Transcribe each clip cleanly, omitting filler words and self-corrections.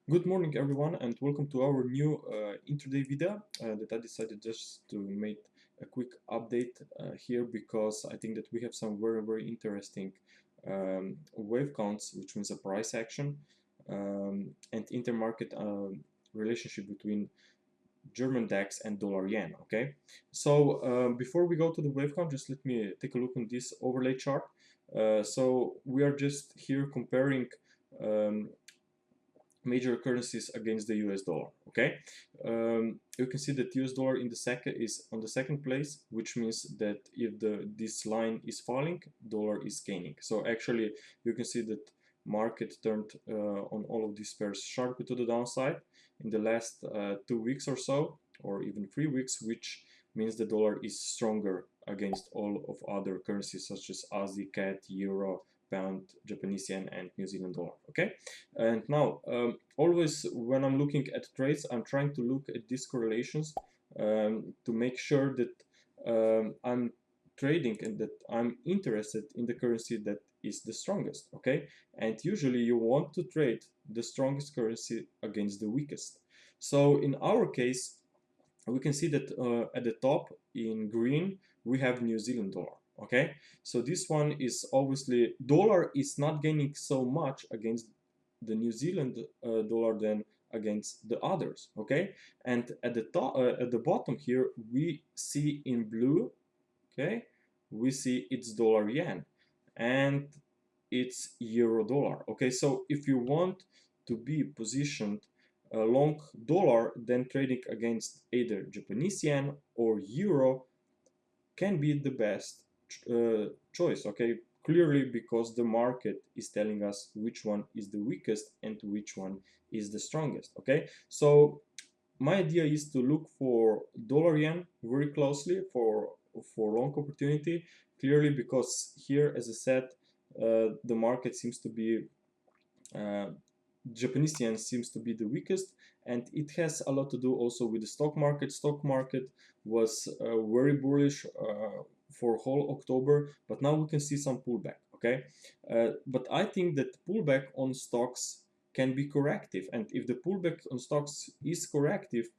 Good morning everyone and welcome to our new intraday video that I decided just to make a quick update here because I think that we have some very interesting wave counts, which means a price action and intermarket relationship between German DAX and dollar yen. Okay, so before we go to the wave count, just let me take a look on this overlay chart. So we are just here comparing um, major currencies against the US dollar. Okay, you can see that US dollar in the second is on the second place, which means that if this line is falling, dollar is gaining. So actually you can see that market turned on all of these pairs sharply to the downside in the last 2 weeks or so, or even 3 weeks, which means the dollar is stronger against all of other currencies such as Aussie, CAD, Euro, Pound, Japanese yen, and New Zealand dollar. Okay, and now always when I'm looking at trades, I'm trying to look at these correlations to make sure that I'm trading and that I'm interested in the currency that is the strongest. Okay, and usually you want to trade the strongest currency against the weakest. So in our case, we can see that at the top in green we have New Zealand dollar. Okay, so this one is obviously dollar is not gaining so much against the New Zealand dollar than against the others. Okay, and at the top at the bottom here we see in blue, okay, we see it's dollar yen and it's euro dollar. Okay, so if you want to be positioned long dollar, then trading against either Japanese yen or euro can be the best choice. Okay, clearly because the market is telling us which one is the weakest and which one is the strongest. Okay, so my idea is to look for dollar yen very closely for long opportunity, clearly because here, as I said, the market seems to be uh, Japanese yen seems to be the weakest, and it has a lot to do also with the stock market. Stock market was very bullish for whole October, but now we can see some pullback. Okay, but I think that pullback on stocks can be corrective, and if the pullback on stocks is corrective,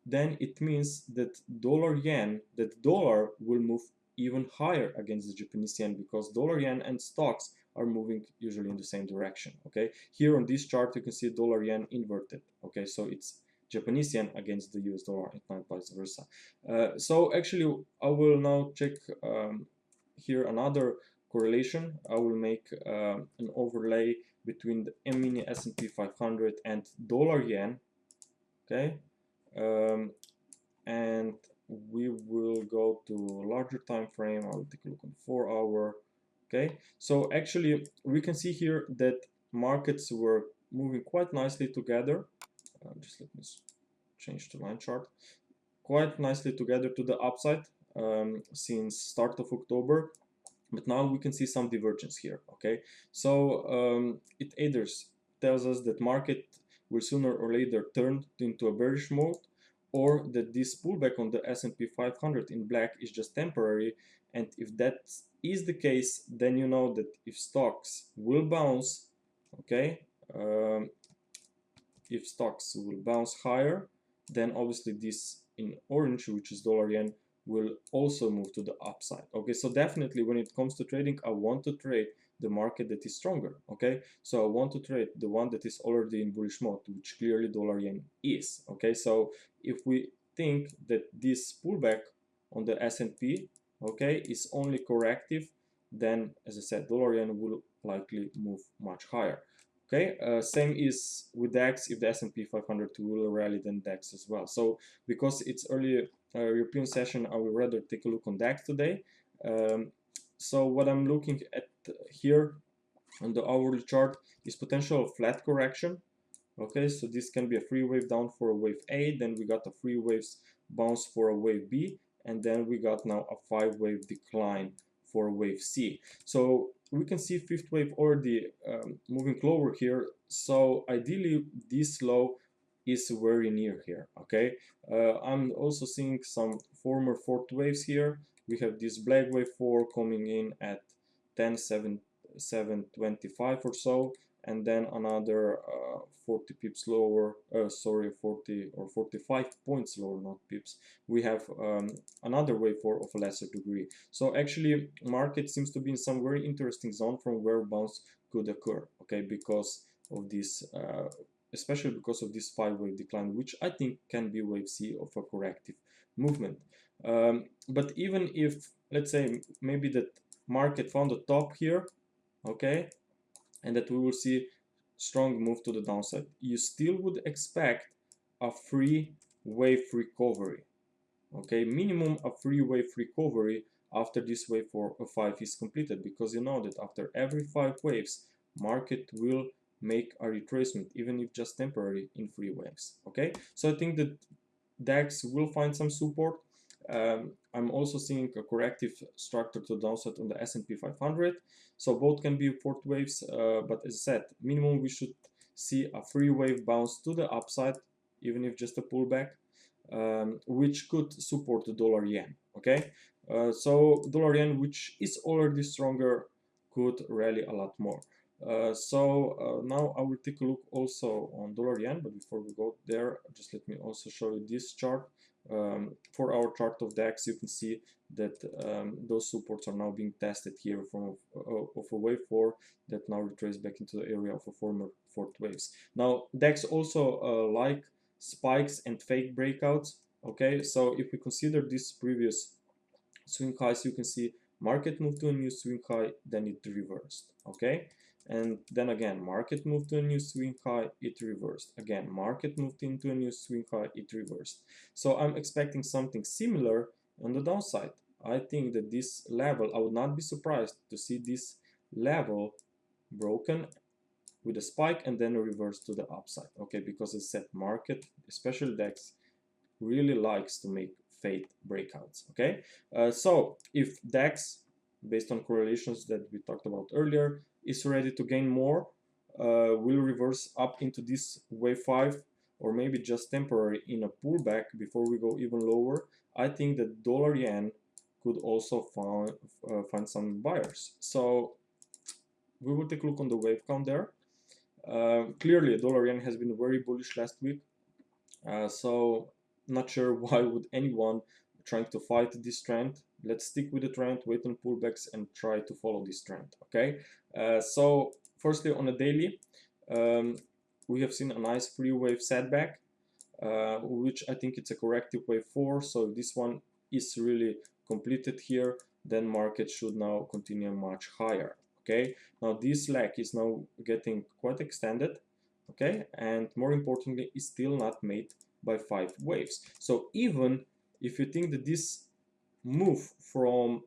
then it means that dollar yen, that dollar will move even higher against the Japanese yen because dollar yen and stocks are moving usually in the same direction. Okay, here on this chart you can see dollar yen inverted. Okay, so it's Japanese yen against the US dollar and not vice versa. So actually I will now check here another correlation. I will make an overlay between the mini S&P 500 and dollar yen. Okay, um, and we will go to a larger time frame. I'll take a look on 4 hour. Okay, so actually we can see here that markets were moving quite nicely together. Just let me change the line chart. Quite nicely together to the upside since start of October, but now we can see some divergence here. Okay, so it either tells us that market will sooner or later turn into a bearish mode, or that this pullback on the S&P 500 in black is just temporary. And if that is the case, then you know that if stocks will bounce, okay, if stocks will bounce higher, then obviously this in orange, which is dollar yen, will also move to the upside. Okay, so definitely when it comes to trading, I want to trade the market that is stronger. Okay, so I want to trade the one that is already in bullish mode, which clearly dollar yen is. Okay, so if we think that this pullback on the S&P, okay, is only corrective, then as I said, dollar yen will likely move much higher. Okay, same is with DAX. If the S&P 500 will rally, then DAX as well. So because it's early European session, I will rather take a look on DAX today. So what I'm looking at here on the hourly chart is potential flat correction. Okay, so this can be a free wave down for a wave A, then we got a free waves bounce for a wave B, and then we got now a 5-wave decline for wave C. So we can see fifth wave already moving lower here. So ideally this low is very near here. Okay, I'm also seeing some former fourth waves here. We have this black wave 4 coming in at 10.725 or so, and then another 40 pips lower, sorry, 40 or 45 points lower, not pips, we have another wave 4 of a lesser degree. So actually market seems to be in some very interesting zone from where bounce could occur, okay, because of this especially because of this 5-wave decline, which I think can be wave C of a corrective movement. But even if, let's say, maybe that market found a top here, okay, and that we will see strong move to the downside, you still would expect a free wave recovery, okay, minimum a free wave recovery after this wave 4 or 5 is completed, because you know that after every 5 waves market will make a retracement, even if just temporary, in 3 waves, okay. So I think that DAX will find some support. I'm also seeing a corrective structure to the downside on the S&P 500, so both can be 4 waves, but as I said, minimum we should see a 3 wave bounce to the upside, even if just a pullback, which could support the dollar yen, okay. So dollar yen, which is already stronger, could rally a lot more. Now I will take a look also on dollar yen, but before we go there, just let me also show you this chart. For our chart of DAX, you can see that those supports are now being tested here from of a wave 4 that now retrace back into the area of a former 4th waves. Now DAX also like spikes and fake breakouts, okay. So if we consider this previous swing highs, you can see market moved to a new swing high, then it reversed, okay. And then again market moved to a new swing high, it reversed, again market moved into a new swing high, it reversed. So I'm expecting something similar on the downside. I think that this level, I would not be surprised to see this level broken with a spike and then a reverse to the upside, okay, because it's set market, especially DAX, really likes to make fade breakouts, okay. So if DAX, based on correlations that we talked about earlier, is ready to gain more, will reverse up into this wave 5, or maybe just temporary in a pullback before we go even lower, I think that dollar yen could also find some buyers. So we will take a look on the wave count there. Clearly dollar yen has been very bullish last week, so not sure why would anyone trying to fight this trend. Let's stick with the trend, wait on pullbacks and try to follow this trend, okay. So firstly on a daily, we have seen a nice 3-wave setback, which I think it's a corrective wave 4. So if this one is really completed here, then market should now continue much higher, okay. Now this leg is now getting quite extended, okay, and more importantly is still not made by 5 waves. So even if you think that this move from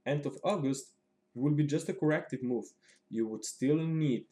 end of August will be just a corrective move, you would still need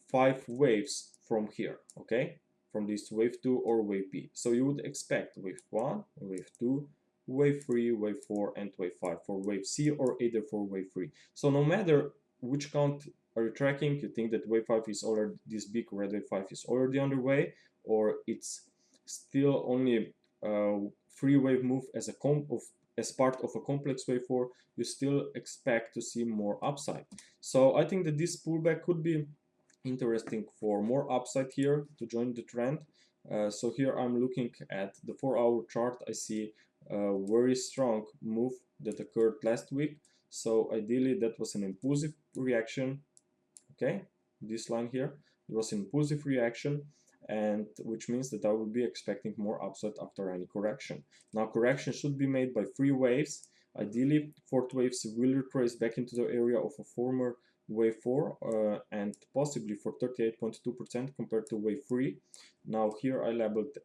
5 waves from here, okay, from this wave 2 or wave B. So you would expect wave 1, wave 2, wave 3, wave 4 and wave 5 for wave C, or either for wave 3. So no matter which count are you tracking, you think that wave 5 is already, this big red wave 5 is already underway, or it's still only 3-wave move as part of a complex wave 4, you still expect to see more upside. So I think that this pullback could be interesting for more upside here to join the trend. So here I'm looking at the 4-hour chart. I see a very strong move that occurred last week. So ideally that was an impulsive reaction, okay, this line here, it was an impulsive reaction, and which means that I will be expecting more upside after any correction. Now correction should be made by 3 waves. Ideally 4th waves will retrace back into the area of a former wave 4 and possibly for 38.2% compared to wave 3. Now here I labeled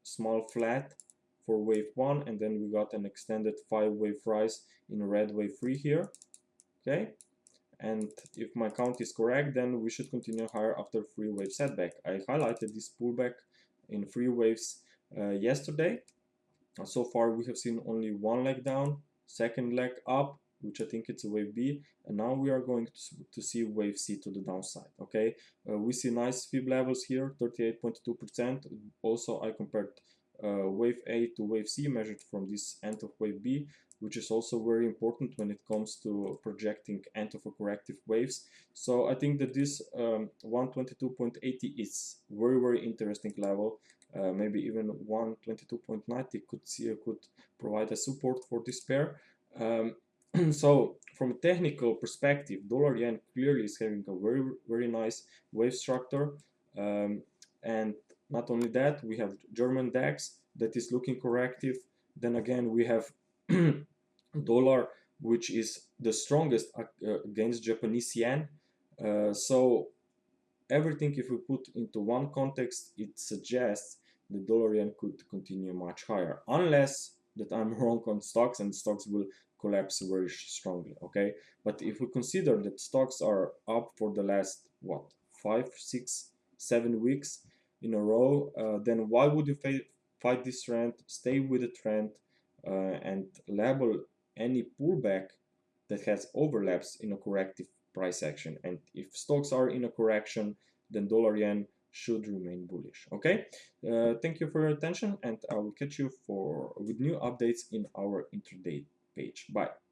small flat for wave 1, and then we got an extended 5-wave rise in red wave 3 here, okay. And if my count is correct, then we should continue higher after 3-wave setback. I highlighted this pullback in 3 waves yesterday. So far we have seen only 1 leg down, second leg up, which I think it's a wave B, and now we are going to see wave C to the downside, okay. We see nice fib levels here, 38.2%. Also I compared wave A to wave C measured from this end of wave B. which is also very important when it comes to projecting end of a corrective waves. So I think that this 122.80 is very interesting level. Maybe even 122.90 could provide a support for this pair. So from a technical perspective, dollar yen clearly is having a very nice wave structure, and not only that, we have German DAX that is looking corrective. Then again, we have dollar, which is the strongest against Japanese yen. So everything, if we put into one context, it suggests the dollar yen could continue much higher, unless that I'm wrong on stocks and stocks will collapse very strongly. Okay, but if we consider that stocks are up for the last what 5, 6, 7 weeks in a row, then why would you fight this trend, stay with the trend, and label any pullback that has overlaps in a corrective price action? And if stocks are in a correction, then dollar yen should remain bullish. Okay, thank you for your attention, and I will catch you with new updates in our intraday page. Bye.